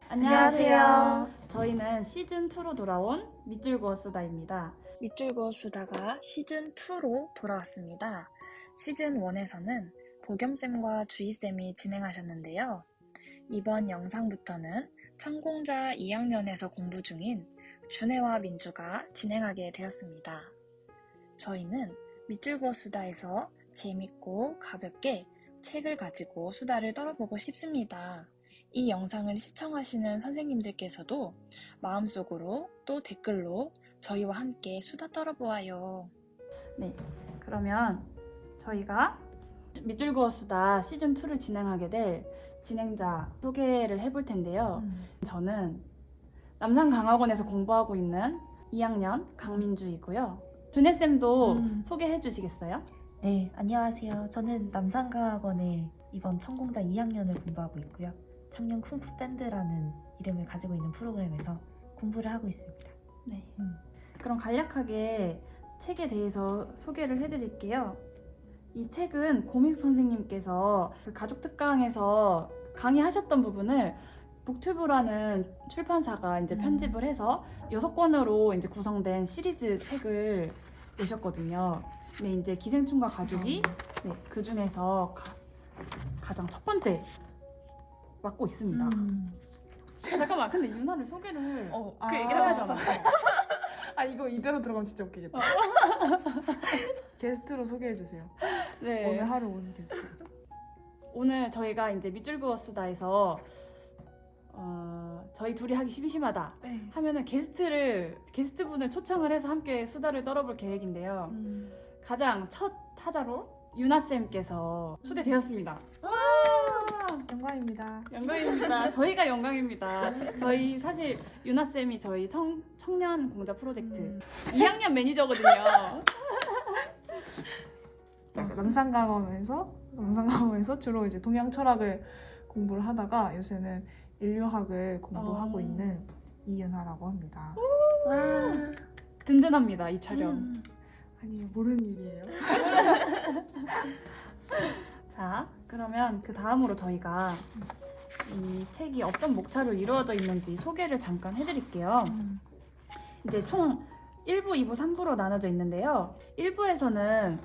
안녕하세요. 저희는 시즌2로 돌아온 밑줄 그어 수다입니다. 밑줄 그어 수다가 시즌2로 돌아왔습니다. 시즌1에서는 보겸쌤과 주희쌤이 진행하셨는데요. 이번 영상부터는 천공자 2학년에서 공부 중인 준혜와 민주가 진행하게 되었습니다. 저희는 밑줄 그어 수다에서 재밌고 가볍게 책을 가지고 수다를 떨어보고 싶습니다. 이 영상을 시청하시는 선생님들께서도 마음속으로 또 댓글로 저희와 함께 수다 떨어보아요. 네, 그러면 저희가 밑줄 그어 수다 시즌2를 진행하게 될 진행자 소개를 해볼 텐데요. 저는 남산강학원에서 공부하고 있는 2학년 강민주이고요. 준혜쌤도 소개해 주시겠어요? 네, 안녕하세요. 저는 남산과학원에 이번 천공자 2학년을 공부하고 있고요. 청년 쿵푸 밴드라는 이름을 가지고 있는 프로그램에서 공부를 하고 있습니다. 네. 그럼 간략하게 책에 대해서 소개를 해드릴게요. 이 책은 고믹 선생님께서 그 가족 특강에서 강의하셨던 부분을 북튜브라는 출판사가 이제 편집을 해서 6권으로 이제 구성된 시리즈 책을 내셨거든요. 근데 이제 기생충과 가족이 그 중에서 가장 첫 번째 맡고 있습니다. 잠깐만, 근데 유나를 소개를 그 얘기를 하지 않았어. 아 이거 이대로 들어가면 진짜 웃기겠다. 게스트로 소개해주세요. 네. 오늘 하루 온 게스트. 오늘 저희가 이제 밑줄 그어 수다에서 저희 둘이 하기 심심하다 하면은 게스트분을 초청을 해서 함께 수다를 떨어볼 계획인데요. 가장 첫 타자로 유나쌤께서 초대되었습니다. 영광입니다. 영광입니다. 저희가 영광입니다. 저희 사실 유나쌤이 저희 청년 공자 프로젝트 2학년 매니저거든요. 남산강원에서 주로 이제 동양 철학을 공부를 하다가 요새는 인류학을 공부하고 있는 이은하라고 합니다. 든든합니다, 이 촬영. 아니요, 모르는 일이에요. 자, 그러면 그 다음으로 저희가 이 책이 어떤 목차로 이루어져 있는지 소개를 잠깐 해드릴게요. 이제 총 1부, 2부, 3부로 나눠져 있는데요. 1부에서는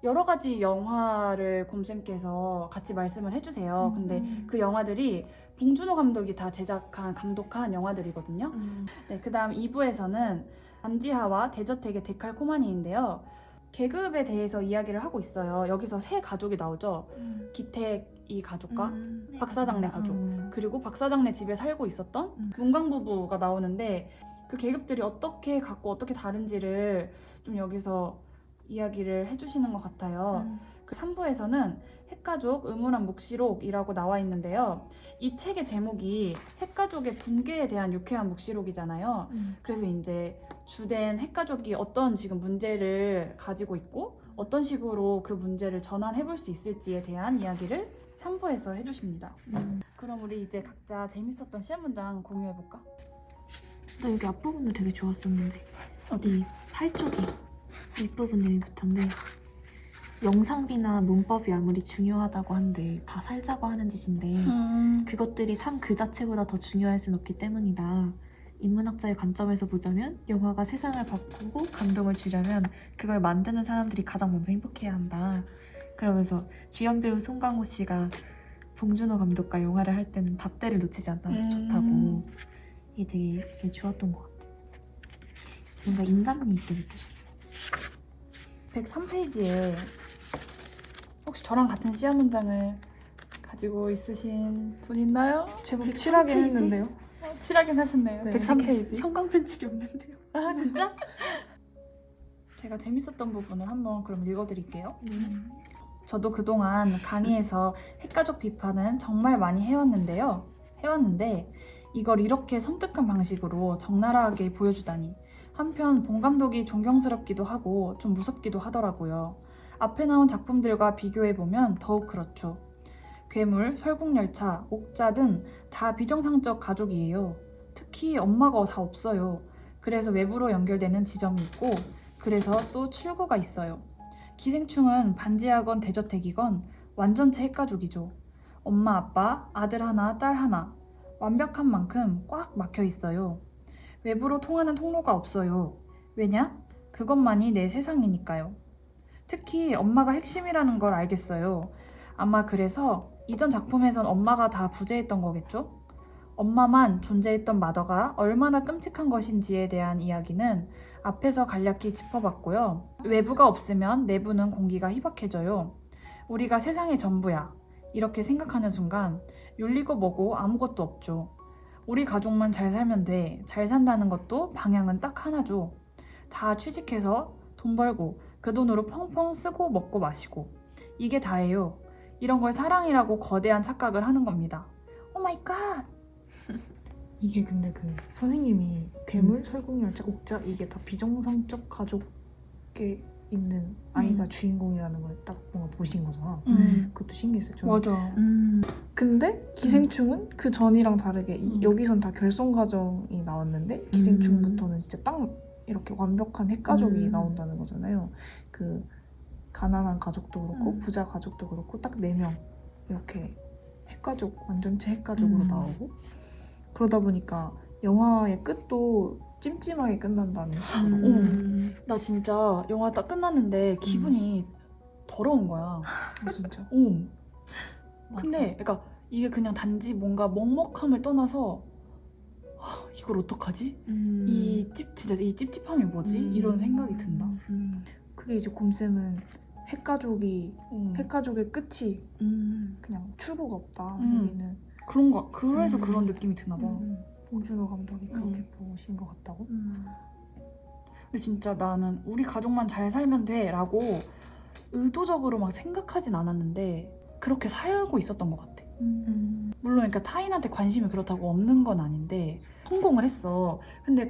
여러 가지 영화를 곰쌤께서 같이 말씀을 해주세요. 근데 그 영화들이 봉준호 감독이 다 감독한 영화들이거든요. 네, 그 다음 2부에서는 안지하와 대저택의 데칼코마니인데요. 계급에 대해서 이야기를 하고 있어요. 여기서 세 가족이 나오죠. 기택이 가족과 박사장네 가족, 그리고 박사장네 집에 살고 있었던 문강 부부가 나오는데 그 계급들이 어떻게 같고 어떻게 다른지를 좀 여기서 이야기를 해주시는 것 같아요. 그 3부에서는 핵가족 의문한 묵시록이라고 나와 있는데요. 이 책의 제목이 핵가족의 붕괴에 대한 유쾌한 묵시록이잖아요. 그래서 이제 주된 핵가족이 어떤 지금 문제를 가지고 있고 어떤 식으로 그 문제를 전환해볼 수 있을지에 대한 이야기를 3부에서 해주십니다. 그럼 우리 이제 각자 재밌었던 시험 문장 공유해볼까? 나 여기 앞부분도 되게 좋았었는데 어디 팔 쪽에 윗부분에 붙었는데 영상비나 문법이 아무리 중요하다고 한들 다 살자고 하는 짓인데 그것들이 삶 그 자체보다 더 중요할 순 없기 때문이다. 인문학자의 관점에서 보자면 영화가 세상을 바꾸고 감동을 주려면 그걸 만드는 사람들이 가장 먼저 행복해야 한다. 그러면서 주연 배우 송강호 씨가 봉준호 감독과 영화를 할 때는 답대를 놓치지 않아서 좋다고. 이게 되게 좋았던 것 같아요. 뭔가 인간미 있게 느껴졌어. 103페이지에 혹시 저랑 같은 시험 문장을 가지고 있으신 분 있나요? 제법 칠하게 했는데요. 칠하긴 하셨네요. 네. 103페이지. 형광 펜칠이 없는데요. 아, 진짜? 제가 재밌었던 부분을 한번 그럼 읽어드릴게요. 저도 그동안 강의에서 핵가족 비판은 정말 많이 해왔는데 이걸 이렇게 섬뜩한 방식으로 적나라하게 보여주다니 한편 본 감독이 존경스럽기도 하고 좀 무섭기도 하더라고요. 앞에 나온 작품들과 비교해보면 더욱 그렇죠. 괴물, 설국열차, 옥자 등 다 비정상적 가족이에요. 특히 엄마가 다 없어요. 그래서 외부로 연결되는 지점이 있고 그래서 또 출구가 있어요. 기생충은 반지하건 대저택이건 완전체 핵가족이죠. 엄마, 아빠, 아들 하나, 딸 하나. 완벽한 만큼 꽉 막혀 있어요. 외부로 통하는 통로가 없어요. 왜냐? 그것만이 내 세상이니까요. 특히 엄마가 핵심이라는 걸 알겠어요. 아마 그래서 이전 작품에선 엄마가 다 부재했던 거겠죠? 엄마만 존재했던 마더가 얼마나 끔찍한 것인지에 대한 이야기는 앞에서 간략히 짚어봤고요. 외부가 없으면 내부는 공기가 희박해져요. 우리가 세상의 전부야. 이렇게 생각하는 순간 윤리고 뭐고 아무것도 없죠. 우리 가족만 잘 살면 돼. 잘 산다는 것도 방향은 딱 하나죠. 다 취직해서 돈 벌고 그 돈으로 펑펑 쓰고 먹고 마시고 이게 다예요. 이런 걸 사랑이라고 거대한 착각을 하는 겁니다. 오 마이 갓! 이게 근데 그 선생님이 괴물, 설국열차, 옥자 이게 다 비정상적 가족에 있는 아이가 주인공이라는 걸 딱 뭔가 보신 거잖아. 그것도 신기했어요. 저는. 맞아. 근데 기생충은 그 전이랑 다르게 여기선 다 결손 가정이 나왔는데 기생충부터는 진짜 딱 이렇게 완벽한 핵가족이 나온다는 거잖아요. 그 가난한 가족도 그렇고 부자 가족도 그렇고 딱 4명 이렇게 핵가족 완전체 핵가족으로 나오고 그러다 보니까 영화의 끝도 찜찜하게 끝난다는 식으로. 나 진짜 영화 딱 끝났는데 기분이 더러운 거야. 진짜. 근데 그러니까 이게 그냥 단지 뭔가 먹먹함을 떠나서 이걸 어떡하지? 진짜 이 찝찝함이 뭐지? 이런 생각이 든다. 그게 이제 곰쌤은 핵가족이 핵가족의 끝이 그냥 출구가 없다. 여기는 그런가? 그래서 그런 느낌이 드나 봐. 봉준호 감독이 그렇게 보신 것 같다고? 근데 진짜 나는 우리 가족만 잘 살면 돼 라고 의도적으로 막 생각하진 않았는데 그렇게 살고 있었던 것 같아. 물론 그러니까 타인한테 관심이 그렇다고 없는 건 아닌데 성공을 했어. 근데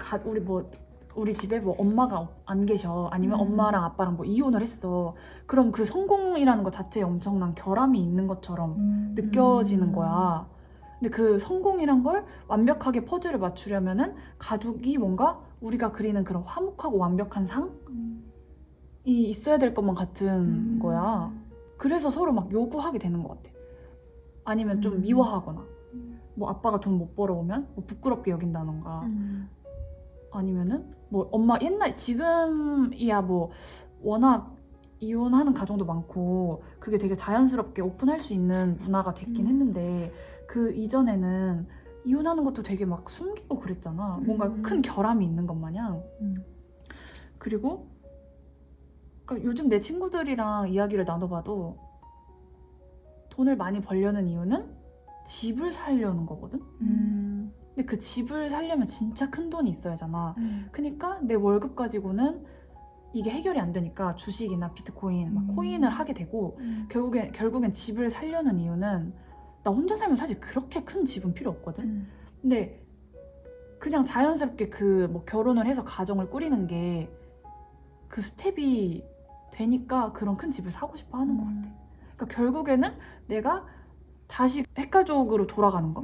우리 집에 뭐 엄마가 안 계셔. 아니면 엄마랑 아빠랑 뭐 이혼을 했어. 그럼 그 성공이라는 것 자체에 엄청난 결함이 있는 것처럼 느껴지는 거야. 근데 그 성공이란 걸 완벽하게 퍼즐을 맞추려면은 가족이 뭔가 우리가 그리는 그런 화목하고 완벽한 상이 있어야 될 것만 같은 거야. 그래서 서로 막 요구하게 되는 것 같아. 아니면 좀 미워하거나 뭐 아빠가 돈 못 벌어오면 뭐 부끄럽게 여긴다던가 아니면은 뭐 엄마 지금이야 뭐 워낙 이혼하는 가정도 많고 그게 되게 자연스럽게 오픈할 수 있는 문화가 됐긴 했는데 그 이전에는 이혼하는 것도 되게 막 숨기고 그랬잖아. 뭔가 큰 결함이 있는 것 마냥. 그리고 그러니까 요즘 내 친구들이랑 이야기를 나눠봐도 돈을 많이 벌려는 이유는 집을 사려는 거거든? 근데 그 집을 사려면 진짜 큰 돈이 있어야 하잖아. 그러니까 내 월급 가지고는 이게 해결이 안 되니까 주식이나 비트코인, 막 코인을 하게 되고 결국엔 집을 사려는 이유는 나 혼자 살면 사실 그렇게 큰 집은 필요 없거든? 근데 그냥 자연스럽게 뭐 결혼을 해서 가정을 꾸리는 게 그 스텝이 되니까 그런 큰 집을 사고 싶어 하는 것 같아. 그러니까 결국에는 내가 다시 핵가족으로 돌아가는 거?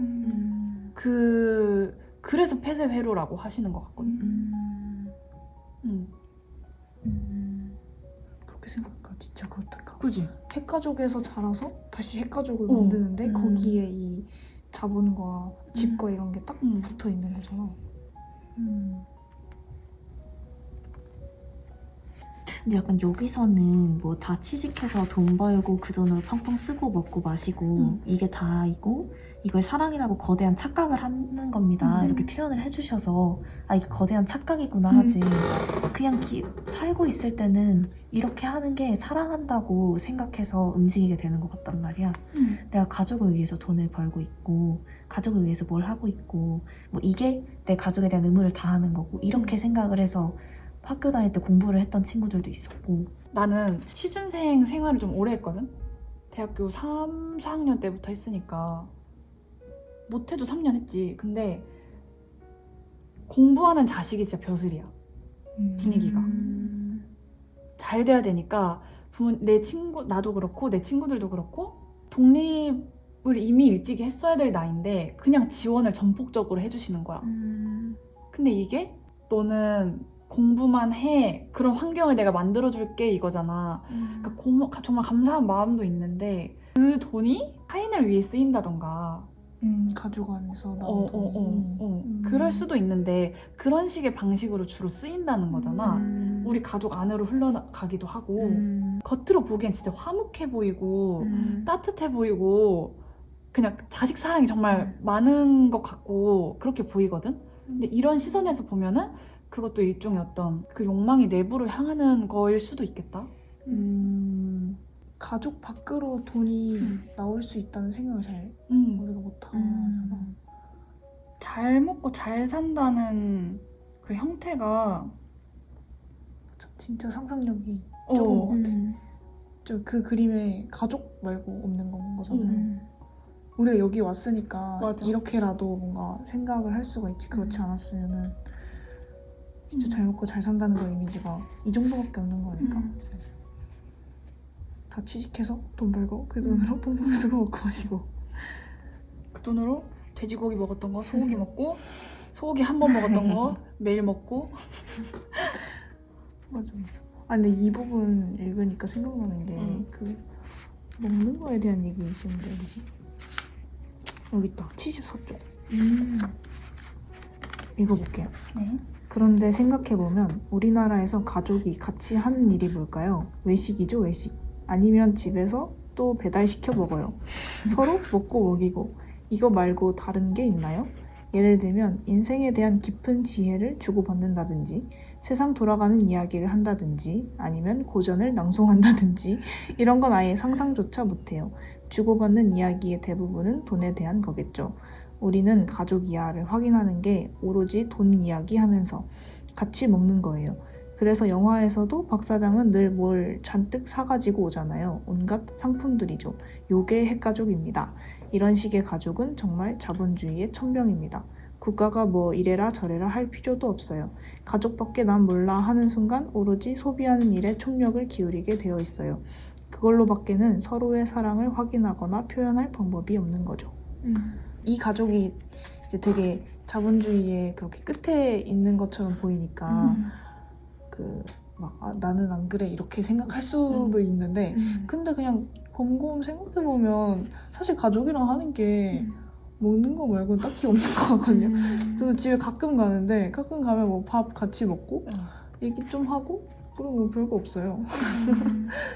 그래서 폐쇄회로라고 하시는 것 같거든. 그렇게 생각하니까 진짜 그렇다. 그지? 핵가족에서 자라서 다시 핵가족을 만드는데 거기에 이 자본과 집과 이런 게 딱 붙어 있는 거잖아. 근데 약간 여기서는 뭐 다 취직해서 돈 벌고 그 돈으로 펑펑 쓰고 먹고 마시고 이게 다이고 이걸 사랑이라고 거대한 착각을 하는 겁니다. 이렇게 표현을 해주셔서 이게 거대한 착각이구나 하지. 그냥 살고 있을 때는 이렇게 하는 게 사랑한다고 생각해서 움직이게 되는 것 같단 말이야. 내가 가족을 위해서 돈을 벌고 있고 가족을 위해서 뭘 하고 있고 뭐 이게 내 가족에 대한 의무를 다하는 거고 이렇게 생각을 해서 학교 다닐 때 공부를 했던 친구들도 있었고. 나는 취준생 생활을 좀 오래 했거든? 대학교 3, 4학년 때부터 했으니까 못해도 3년 했지. 근데 공부하는 자식이 진짜 벼슬이야. 분위기가 잘 돼야 되니까 나도 그렇고 내 친구들도 그렇고 독립을 이미 일찍 했어야 될 나이인데 그냥 지원을 전폭적으로 해주시는 거야. 근데 이게 너는 공부만 해. 그런 환경을 내가 만들어줄게 이거잖아. 그러니까 정말 감사한 마음도 있는데 그 돈이 타인을 위해 쓰인다던가 가족 안에서 나온 돈이. 그럴 수도 있는데 그런 식의 방식으로 주로 쓰인다는 거잖아. 우리 가족 안으로 흘러가기도 하고 겉으로 보기엔 진짜 화목해 보이고 따뜻해 보이고 그냥 자식 사랑이 정말 많은 것 같고 그렇게 보이거든. 근데 이런 시선에서 보면은 그것도 일종의 어떤 그 욕망이 내부로 향하는 거일 수도 있겠다. 가족 밖으로 돈이 나올 수 있다는 생각을 잘 우리가 못 하잖아. 잘 먹고 잘 산다는 그 형태가 진짜 상상력이 적은 것 같아. 음. 저 그 그림에 가족 말고 없는 건 거잖아요. 우리가 여기 왔으니까 맞아. 이렇게라도 뭔가 생각을 할 수가 있지. 그렇지 않았으면은 진짜 잘 먹고 잘 산다는 거 이미지가 이 정도밖에 없는 거니까. 다 취직해서 돈 벌고 그 돈으로 뽕뽕 쓰고 먹고 마시고. 그 돈으로 돼지고기 먹었던 거 소고기 먹고 소고기 한 번 먹었던 거 매일 먹고. 맞아. 아 근데 이 부분 읽으니까 생각나는 게 그 먹는 거에 대한 얘기 있었는데 어디지? 여기 있다. 74쪽. 읽어볼게요. 네. 그런데 생각해보면 우리나라에서 가족이 같이 하는 일이 뭘까요? 외식이죠, 외식. 아니면 집에서 또 배달시켜 먹어요. 서로 먹고 먹이고. 이거 말고 다른 게 있나요? 예를 들면 인생에 대한 깊은 지혜를 주고받는다든지 세상 돌아가는 이야기를 한다든지 아니면 고전을 낭송한다든지 이런 건 아예 상상조차 못해요. 주고받는 이야기의 대부분은 돈에 대한 거겠죠. 우리는 가족 이하를 확인하는 게 오로지 돈 이야기 하면서 같이 먹는 거예요. 그래서 영화에서도 박 사장은 늘 뭘 잔뜩 사가지고 오잖아요. 온갖 상품들이죠. 요게 핵가족입니다. 이런 식의 가족은 정말 자본주의의 천병입니다. 국가가 뭐 이래라 저래라 할 필요도 없어요. 가족밖에 난 몰라 하는 순간 오로지 소비하는 일에 총력을 기울이게 되어 있어요. 그걸로밖에는 서로의 사랑을 확인하거나 표현할 방법이 없는 거죠. 이 가족이 이제 되게 자본주의의 그렇게 끝에 있는 것처럼 보이니까 그 막 나는 안 그래 이렇게 생각할 수도 있는데 근데 그냥 곰곰 생각해보면 사실 가족이랑 하는 게 먹는 거 말고는 딱히 없는 거 같거든요. 저도 집에 가끔 가는데 가끔 가면 뭐 밥 같이 먹고 얘기 좀 하고 그리고 뭐 별거 없어요.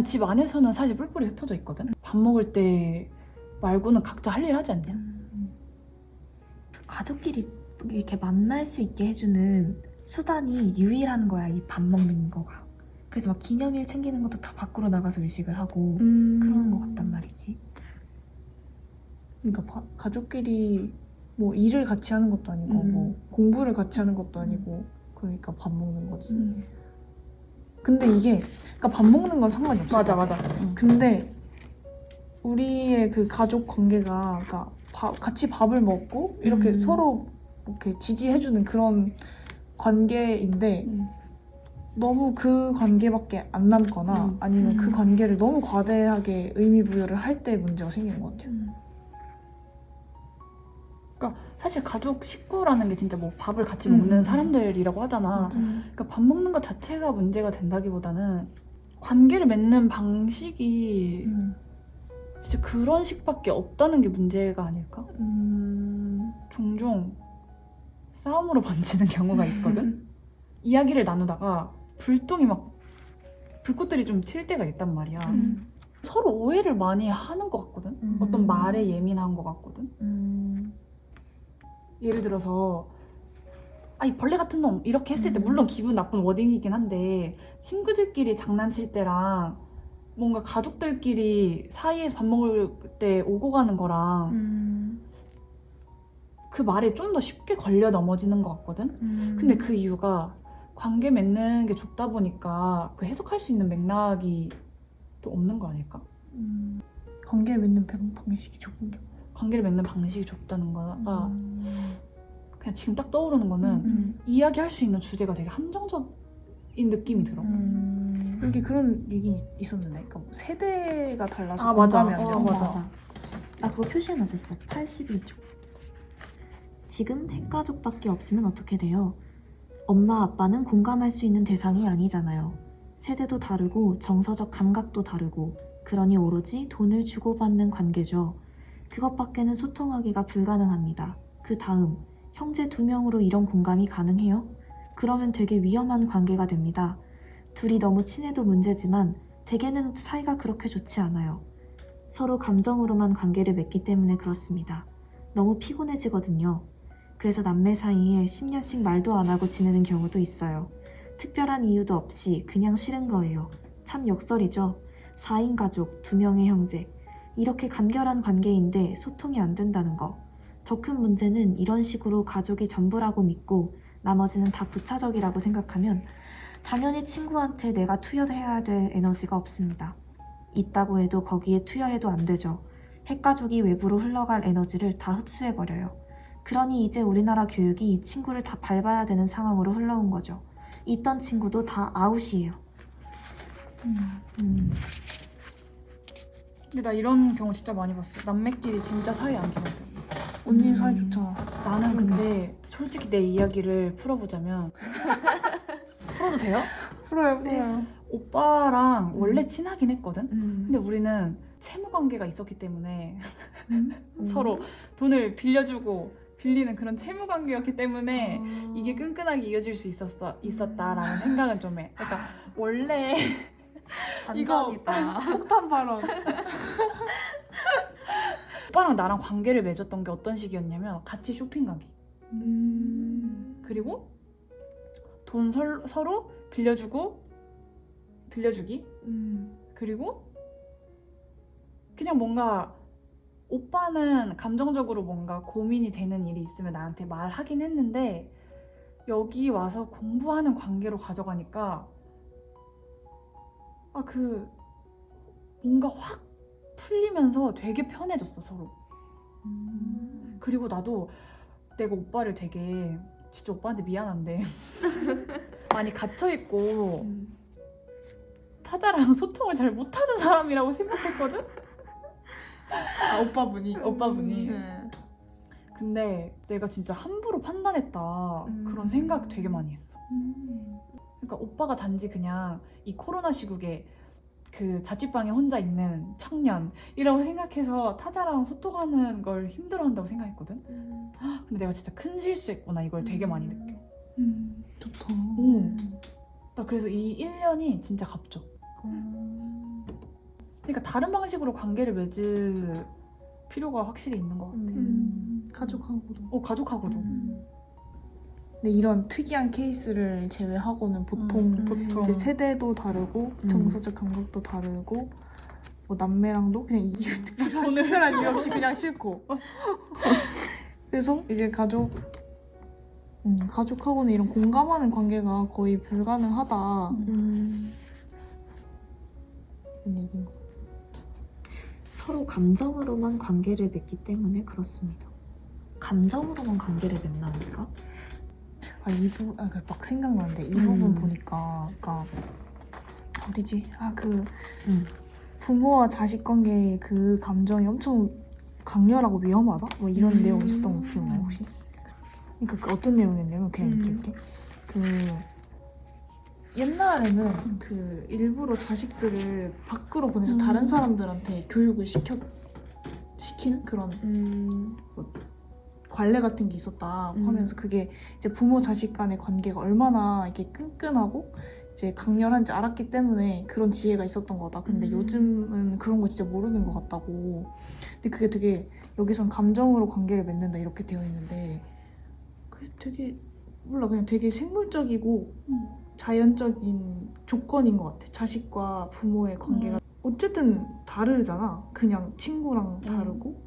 집 안에서는 사실 뿔뿔이 흩어져 있거든. 밥 먹을 때 말고는 각자 할 일 하지 않냐? 가족끼리 이렇게 만날 수 있게 해주는 수단이 유일한 거야, 이 밥 먹는 거가. 그래서 막 기념일 챙기는 것도 다 밖으로 나가서 외식을 하고 그러는 것 같단 말이지. 그러니까 가족끼리 뭐 일을 같이 하는 것도 아니고 뭐 공부를 같이 하는 것도 아니고 그러니까 밥 먹는 거지. 근데 이게 그러니까 밥 먹는 건 상관이 없어. 맞아. 근데 우리의 그 가족 관계가 그러니까 같이 밥을 먹고 이렇게 서로 이렇게 지지해주는 그런 관계인데 너무 그 관계밖에 안 남거나 아니면 그 관계를 너무 과대하게 의미 부여를 할 때 문제가 생기는 것 같아요. 그러니까 사실 가족 식구라는 게 진짜 뭐 밥을 같이 먹는 사람들이라고 하잖아. 그러니까 밥 먹는 것 자체가 문제가 된다기보다는 관계를 맺는 방식이 진짜 그런 식밖에 없다는 게 문제가 아닐까? 종종 싸움으로 번지는 경우가 있거든. 이야기를 나누다가 불똥이 막 불꽃들이 좀 튈 때가 있단 말이야. 서로 오해를 많이 하는 것 같거든. 어떤 말에 예민한 것 같거든. 예를 들어서 이 벌레 같은 놈 이렇게 했을 때 물론 기분 나쁜 워딩이긴 한데 친구들끼리 장난칠 때랑 뭔가 가족들끼리 사이에서 밥 먹을 때 오고 가는 거랑 그 말에 좀 더 쉽게 걸려 넘어지는 것 같거든. 근데 그 이유가 관계 맺는 게 좁다 보니까 그 해석할 수 있는 맥락이 또 없는 거 아닐까? 관계 맺는 방식이 좁은 게 관계를 맺는 방식이 좁다는 거가 그냥 지금 딱 떠오르는 거는 이야기할 수 있는 주제가 되게 한정적인 느낌이 들어. 여기 그런 얘기 있었는데 그러니까 뭐 세대가 달라서 맞아. 공감이 안 되는 맞아. 나 그거 표시해놨었어. 81쪽. 지금 핵가족밖에 없으면 어떻게 돼요? 엄마, 아빠는 공감할 수 있는 대상이 아니잖아요. 세대도 다르고 정서적 감각도 다르고 그러니 오로지 돈을 주고받는 관계죠. 그것밖에는 소통하기가 불가능합니다. 그 다음, 형제 2명으로 이런 공감이 가능해요? 그러면 되게 위험한 관계가 됩니다. 둘이 너무 친해도 문제지만 대개는 사이가 그렇게 좋지 않아요. 서로 감정으로만 관계를 맺기 때문에 그렇습니다. 너무 피곤해지거든요. 그래서 남매 사이에 10년씩 말도 안 하고 지내는 경우도 있어요. 특별한 이유도 없이 그냥 싫은 거예요. 참 역설이죠. 4인 가족, 2명의 형제. 이렇게 간결한 관계인데 소통이 안 된다는 거. 더 큰 문제는 이런 식으로 가족이 전부라고 믿고 나머지는 다 부차적이라고 생각하면 당연히 친구한테 내가 투여해야 될 에너지가 없습니다. 있다고 해도 거기에 투여해도 안 되죠. 핵가족이 외부로 흘러갈 에너지를 다 흡수해버려요. 그러니 이제 우리나라 교육이 이 친구를 다 밟아야 되는 상황으로 흘러온 거죠. 있던 친구도 다 아웃이에요. 근데 나 이런 경우 진짜 많이 봤어. 남매끼리 진짜 사이 안 좋은데. 언니 사이 좋잖아. 나는 근데 솔직히 내 이야기를 풀어보자면 풀어도 돼요? 풀어요. 오빠랑 원래 친하긴 했거든? 근데 근데 우리는 채무 관계가 있었기 때문에 서로 돈을 빌려주고 빌리는 그런 채무 관계였기 때문에 이게 끈끈하게 이어질 수 있었다라는 생각은 좀 해. 그러니까 원래 이거 폭탄 발언. 오빠랑 나랑 관계를 맺었던 게 어떤 식이었냐면 같이 쇼핑 가기. 그리고 돈 서로 빌려주기. 그리고 그냥 뭔가 오빠는 감정적으로 뭔가 고민이 되는 일이 있으면 나한테 말하긴 했는데 여기 와서 공부하는 관계로 가져가니까 뭔가 확 풀리면서 되게 편해졌어 서로. 그리고 나도 내가 오빠를 되게 진짜 오빠한테 미안한데 많이 갇혀있고 타자랑 소통을 잘 못하는 사람이라고 생각했거든? 오빠분이. 근데 내가 진짜 함부로 판단했다 그런 생각 되게 많이 했어. 그러니까 오빠가 단지 그냥 이 코로나 시국에 그 자취방에 혼자 있는 청년이라고 생각해서 타자랑 소통하는 걸 힘들어한다고 생각했거든? 근데 내가 진짜 큰 실수했구나 이걸 되게 많이 느껴. 좋다. 나 그래서 이 1년이 진짜 값져. 그러니까 다른 방식으로 관계를 맺을 필요가 확실히 있는 것 같아. 가족하고도. 가족하고도. 근데 이런 특이한 케이스를 제외하고는 보통 이제 세대도 다르고 정서적 감각도 다르고 뭐 남매랑도 그냥 이유 특별한 이유 없이 그냥 싫고. 그래서 이제 가족하고는 이런 공감하는 관계가 거의 불가능하다. 이런 얘기인 것 같아요. 서로 감정으로만 관계를 맺기 때문에 그렇습니다. 감정으로만 관계를 맺나니까? 막 생각나는데 이 부분 보니까 어디지? 부모와 자식 관계의 그 감정이 엄청 강렬하고 위험하다? 뭐 이런 내용이 있었던 거 기억나요 혹시? 그러니까 그 어떤 내용이었냐면 그냥 이렇게 옛날에는 일부러 자식들을 밖으로 보내서 다른 사람들한테 교육을 시키는 그런 뭐 관례 같은 게 있었다 하면서 그게 이제 부모 자식 간의 관계가 얼마나 이게 끈끈하고 이제 강렬한지 알았기 때문에 그런 지혜가 있었던 거다. 근데 요즘은 그런 거 진짜 모르는 것 같다고. 근데 그게 되게 여기선 감정으로 관계를 맺는다 이렇게 되어 있는데 그게 되게 그냥 되게 생물적이고 자연적인 조건인 것 같아. 자식과 부모의 관계가 어쨌든 다르잖아. 그냥 친구랑 다르고.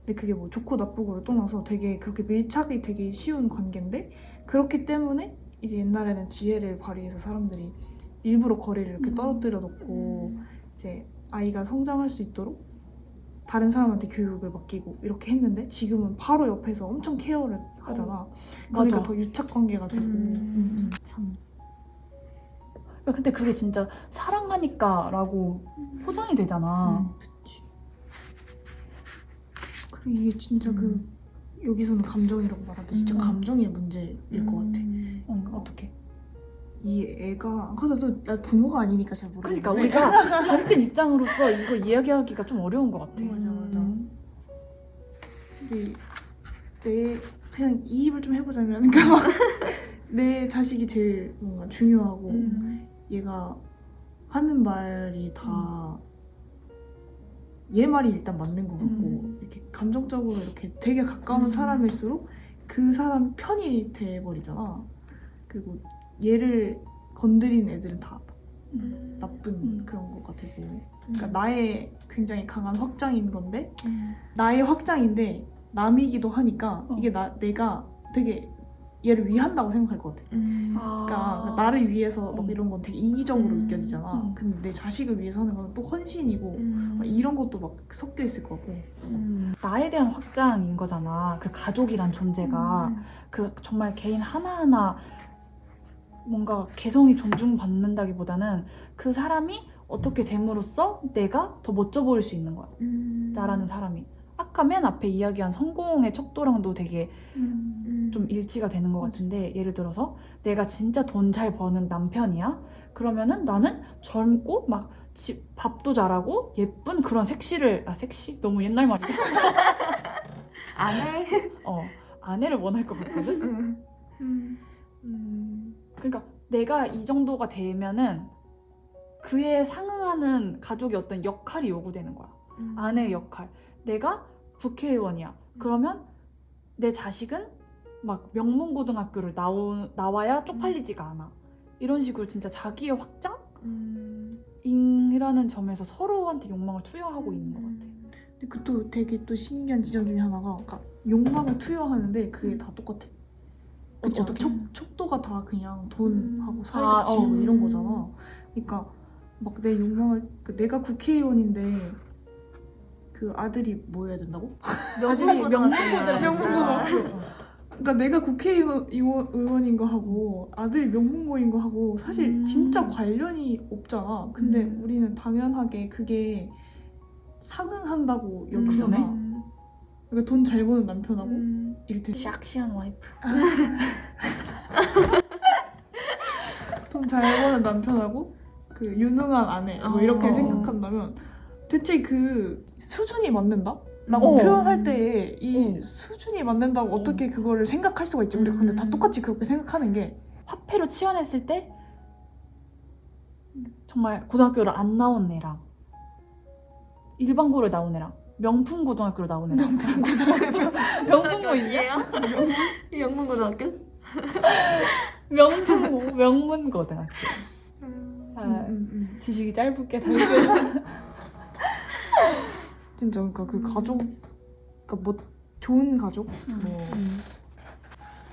근데 그게 뭐 좋고 나쁘고를 떠나서 되게 그렇게 밀착이 되게 쉬운 관계인데 그렇기 때문에 이제 옛날에는 지혜를 발휘해서 사람들이 일부러 거리를 이렇게 떨어뜨려 놓고 이제 아이가 성장할 수 있도록 다른 사람한테 교육을 맡기고 이렇게 했는데 지금은 바로 옆에서 엄청 케어를 하잖아. 그러니까 맞아. 더 유착 관계가 되고 참. 근데 그게 진짜 사랑하니까 라고 포장이 되잖아. 그리고 이게 진짜 여기서는 감정이라고 말하는데 진짜 감정의 문제일 것 같아. 어떻게? 이 애가 그래서 나 부모가 아니니까 잘 모르겠는데 그러니까 우리가 잘못된 입장으로서 이거 이야기하기가 좀 어려운 것 같아. 맞아. 근데 그냥 이입을 좀 해보자면 그러니까 내 자식이 제일 뭔가 중요하고 얘가 하는 말이 다 얘 말이 일단 맞는 것 같고 이렇게 감정적으로 이렇게 되게 가까운 사람일수록 그 사람 편이 돼버리잖아. 그리고 얘를 건드린 애들은 다 나쁜 그런 거가 되고 그러니까 나의 굉장히 강한 확장인 건데 나의 확장인데 남이기도 하니까 이게 내가 되게 얘를 위한다고 생각할 것 같아. 그러니까 나를 위해서 막 이런 건 되게 이기적으로 느껴지잖아. 근데 내 자식을 위해서 하는 건 또 헌신이고 막 이런 것도 막 섞여 있을 것 같고. 나에 대한 확장인 거잖아. 그 가족이란 존재가 그 정말 개인 하나하나 뭔가 개성이 존중받는다기보다는 그 사람이 어떻게 됨으로써 내가 더 멋져 보일 수 있는 거야. 나라는 사람이. 아까 맨 앞에 이야기한 성공의 척도랑도 되게 좀 일치가 되는 것 같은데 예를 들어서 내가 진짜 돈 잘 버는 남편이야? 그러면은 나는 젊고 막 밥도 잘하고 예쁜 그런 섹시? 너무 옛날 말이야. 아내를 원할 것 같거든? 그러니까 내가 이 정도가 되면은 그에 상응하는 가족의 어떤 역할이 요구되는 거야. 아내의 역할. 내가 국회의원이야. 그러면 내 자식은 막 명문고등학교를 나와야 쪽팔리지가 않아. 이런 식으로 진짜 자기의 확장이라는 점에서 서로한테 욕망을 투여하고 있는 것 같아. 근데 그것도 되게 또 신기한 지점 중에 하나가 그러니까 욕망을 투여하는데 그게 다 똑같아. 그쵸? 척도가 다 그냥 돈하고 사회적 지위 뭐 이런 거잖아. 그러니까 막 내 욕망을 내가 국회의원인데 그 아들이 뭐 해야 된다고? 명문고등학교. 그러니까 내가 국회의원인 거 하고 아들이 명문고인 거 하고 사실 진짜 관련이 없잖아. 근데 우리는 당연하게 그게 상응한다고 여기잖아. 그러니까 돈 잘 버는 남편하고 이를테면 샥시한 와이프. 돈 잘 버는 남편하고 그 유능한 아내 뭐 이렇게 생각한다면 대체 그 수준이 맞는다? 라고 표현할 때 이 수준이 맞는다고 어떻게 그거를 생각할 수가 있지? 우리가 근데 다 똑같이 그렇게 생각하는 게 화폐로 치환했을 때 정말 고등학교를 안 나온 애랑 일반고를 나온 애랑 명품 고등학교를 나온 애랑 명품고 있냐? 명문고등학교? 명문고등학교. 지식이 짧게 다르게. 진짜 그러니까 그 가족 그러니까 뭐 좋은 가족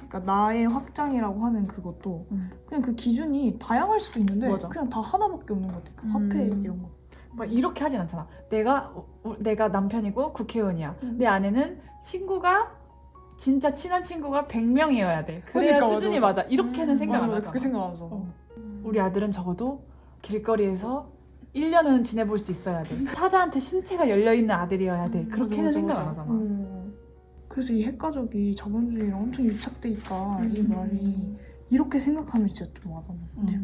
그러니까 나의 확장이라고 하는 그것도 그냥 그 기준이 다양할 수도 있는데 맞아. 그냥 다 하나밖에 없는 것 같아. 그 화폐 이런 거. 막 이렇게 하진 않잖아. 내가 남편이고 국회의원이야. 내 아내는 진짜 친한 친구가 100명이어야 돼. 그래야 그러니까, 수준이 맞아. 이렇게는 생각 안 하잖아. 그렇게 생각 안 하죠. 우리 아들은 적어도 길거리에서 1년은 지내볼 수 있어야 돼. 타자한테 신체가 열려있는 아들이어야 돼. 그렇게는 생각 안 하잖아. 그래서 이 핵가족이 자본주의랑 엄청 유착돼 있다 이 말이 이렇게 생각하면 진짜 좀 와닿는 것 같아요.